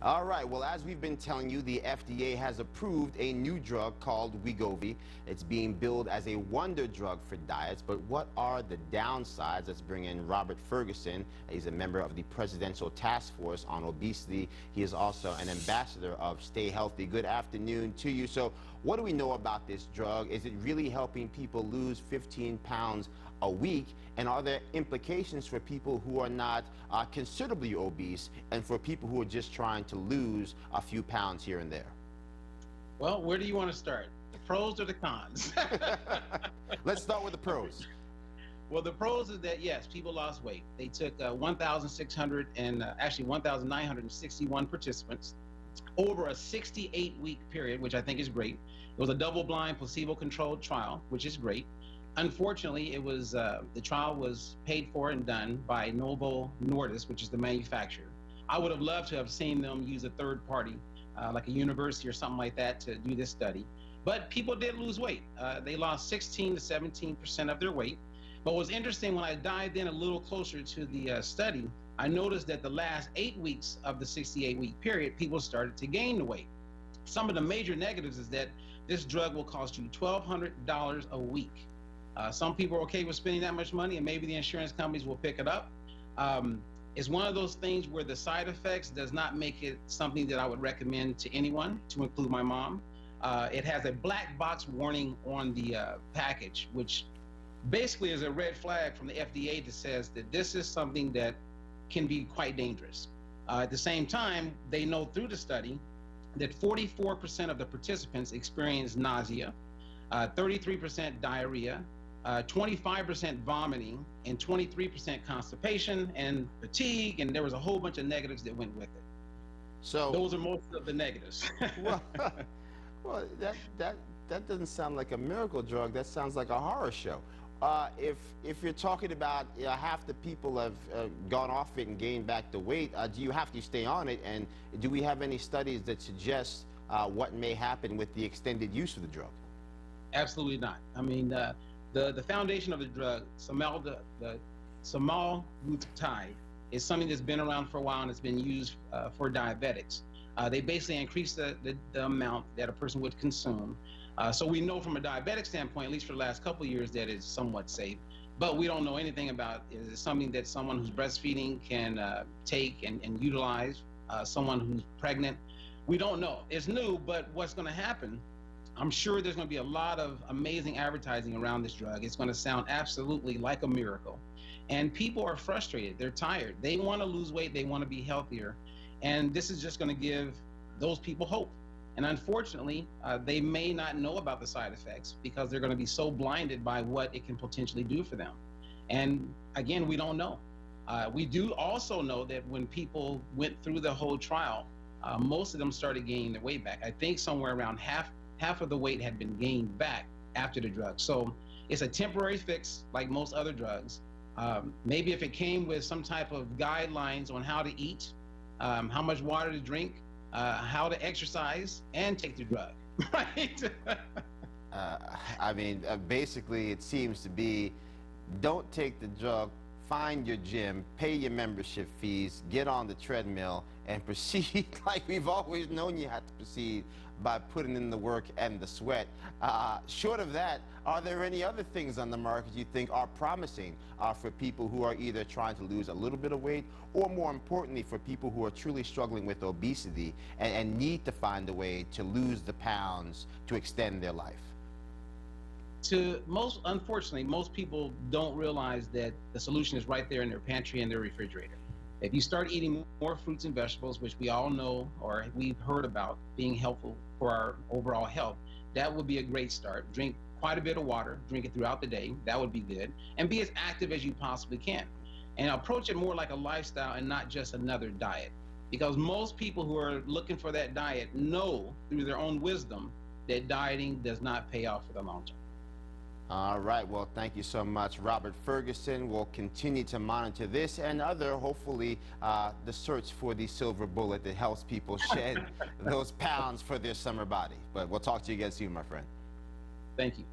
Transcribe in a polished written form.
All right, well, as we've been telling you, the FDA has approved a new drug called WeGovy. It's being billed as a wonder drug for diets, but what are the downsides? Let's bring in Robert Ferguson. He's a member of the Presidential Task Force on Obesity. He is also an ambassador of Stay Healthy. Good afternoon to you. So what do we know about this drug? Is it really helping people lose 15 pounds a week? And are there implications for people who are not considerably obese and for people who are just trying to lose a few pounds here and there? Well, where do you want to start? The pros or the cons? Let's start with the pros. Well, the pros is that, yes, people lost weight. They took 1,600 and actually 1,961 participants over a 68-week period, which I think is great. It was a double-blind, placebo-controlled trial, which is great. Unfortunately, it was the trial was paid for and done by Novo Nordisk, which is the manufacturer. I would have loved to have seen them use a third party, like a university or something like that, to do this study. But people did lose weight. They lost 16 to 17% of their weight. But what was interesting, when I dived in a little closer to the study, I noticed that the last 8 weeks of the 68-week period, people started to gain the weight. Some of the major negatives is that this drug will cost you $1,200 a week. Some people are okay with spending that much money, and maybe the insurance companies will pick it up. It's one of those things where the side effects does not make it something that I would recommend to anyone, to include my mom. It has a black box warning on the package, which basically is a red flag from the FDA that says that this is something that can be quite dangerous. At the same time, they know through the study that 44% of the participants experienced nausea, 33% diarrhea, 25% vomiting, and 23% constipation and fatigue, and there was a whole bunch of negatives that went with it. So those are most of the negatives. well, that doesn't sound like a miracle drug. That sounds like a horror show. If you're talking about half the people have gone off it and gained back the weight, do you have to stay on it? And do we have any studies that suggest what may happen with the extended use of the drug? Absolutely not. I mean, the foundation of the drug, semaglutide, is something that's been around for a while and it's been used for diabetics. They basically increase the amount that a person would consume. So we know from a diabetic standpoint, at least for the last couple of years, that it's somewhat safe. But we don't know anything about, is it something that someone who's breastfeeding can take and utilize, someone who's pregnant? We don't know. It's new, but what's going to happen, I'm sure there's going to be a lot of amazing advertising around this drug. It's going to sound absolutely like a miracle. And people are frustrated. They're tired. They want to lose weight. They want to be healthier. And this is just going to give those people hope. And unfortunately, they may not know about the side effects because they're going to be so blinded by what it can potentially do for them. And again, we don't know. We do also know that when people went through the whole trial, most of them started gaining their weight back. I think somewhere around half of the weight had been gained back after the drug. So it's a temporary fix like most other drugs. Maybe if it came with some type of guidelines on how to eat, how much water to drink, how to exercise and take the drug, right? I mean, basically it seems to be, don't take the drug, find your gym, pay your membership fees, get on the treadmill, and proceed like we've always known you had to proceed, by putting in the work and the sweat. Short of that, are there any other things on the market you think are promising for people who are either trying to lose a little bit of weight, or more importantly, for people who are truly struggling with obesity and need to find a way to lose the pounds to extend their life? Unfortunately, most people don't realize that the solution is right there in their pantry and their refrigerator. If you start eating more fruits and vegetables, which we all know or we've heard about being helpful for our overall health, that would be a great start. Drink quite a bit of water, drink it throughout the day, that would be good. And be as active as you possibly can. And approach it more like a lifestyle and not just another diet. Because most people who are looking for that diet know through their own wisdom that dieting does not pay off for the long term. All right, well, thank you so much, Robert Ferguson. We'll continue to monitor this and other, hopefully, the search for the silver bullet that helps people shed those pounds for their summer body. But we'll talk to you again soon, my friend. Thank you.